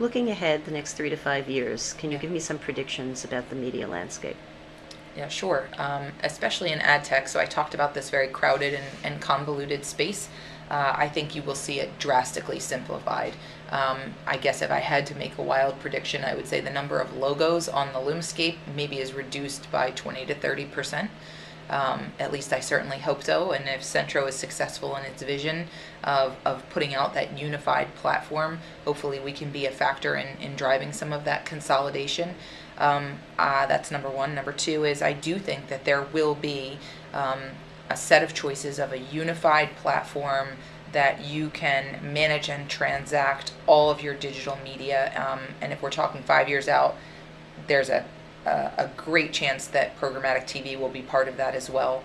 Looking ahead the next 3 to 5 years, can you Yeah. give me some predictions about the media landscape? Yeah, sure. Especially in ad tech. So I talked about this very crowded and convoluted space. I think you will see it drastically simplified. I guess if I had to make a wild prediction, I would say the number of logos on the Loomscape maybe is reduced by 20 to 30%. At least I certainly hope so. And if Centro is successful in its vision of putting out that unified platform, hopefully we can be a factor in driving some of that consolidation. That's number one. Number two is I do think that there will be a set of choices of a unified platform that you can manage and transact all of your digital media. And if we're talking 5 years out, there's a great chance that programmatic TV will be part of that as well.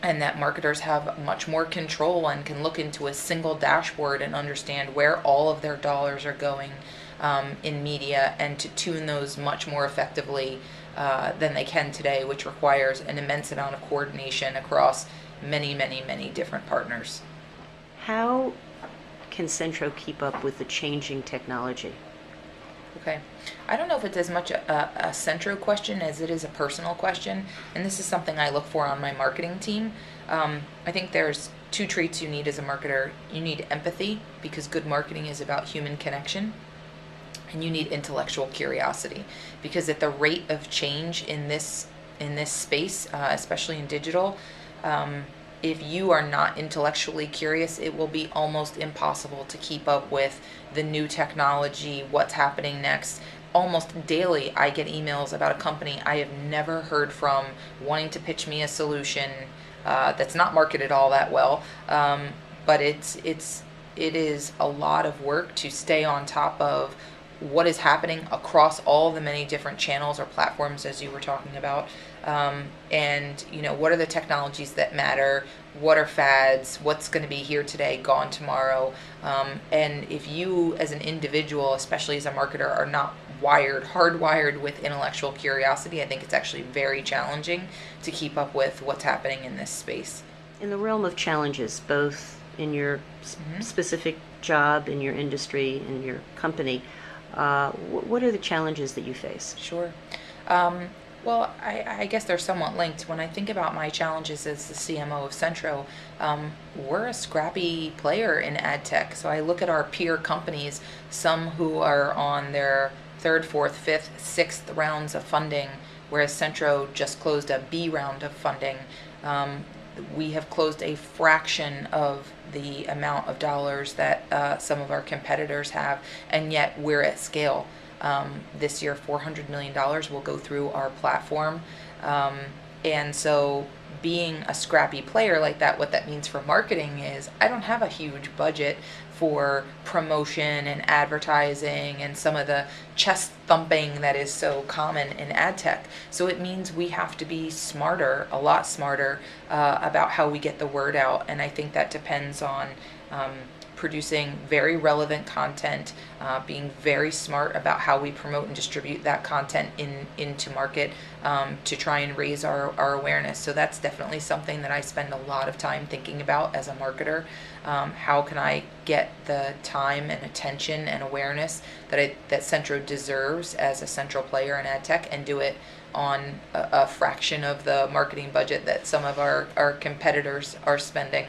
And that marketers have much more control and can look into a single dashboard and understand where all of their dollars are going in media, and to tune those much more effectively than they can today, which requires an immense amount of coordination across many, many, many different partners. How can Centro keep up with the changing technology? Okay. I don't know if it's as much a Centro question as it is a personal question, and this is something I look for on my marketing team. I think there's two traits you need as a marketer. You need empathy, because good marketing is about human connection, and you need intellectual curiosity, because at the rate of change in this space, especially in digital, if you are not intellectually curious, it will be almost impossible to keep up with the new technology, what's happening next. Almost daily, I get emails about a company I have never heard from wanting to pitch me a solution that's not marketed all that well, but it is a lot of work to stay on top of what is happening across all the many different channels or platforms, as you were talking about. And what are the technologies that matter, what are fads, what's going to be here today, gone tomorrow. And if you as an individual, especially as a marketer, are not hardwired with intellectual curiosity, I think it's actually very challenging to keep up with what's happening in this space. In the realm of challenges, both in your specific job, in your industry, in your company, what are the challenges that you face? Sure. Well, I guess they're somewhat linked. When I think about my challenges as the CMO of Centro, we're a scrappy player in ad tech. So I look at our peer companies, some who are on their third, fourth, fifth, sixth rounds of funding, whereas Centro just closed a B round of funding. We have closed a fraction of the amount of dollars that some of our competitors have, and yet we're at scale. This year, $400 million will go through our platform. And so being a scrappy player like that, what that means for marketing is I don't have a huge budget for promotion and advertising and some of the chest thumping that is so common in ad tech. So it means we have to be smarter, a lot smarter, about how we get the word out. And I think that depends on producing very relevant content, being very smart about how we promote and distribute that content into market, to try and raise our awareness. So that's definitely something that I spend a lot of time thinking about as a marketer. How can I get the time and attention and awareness that Centro deserves as a central player in ad tech, and do it on a fraction of the marketing budget that some of our competitors are spending.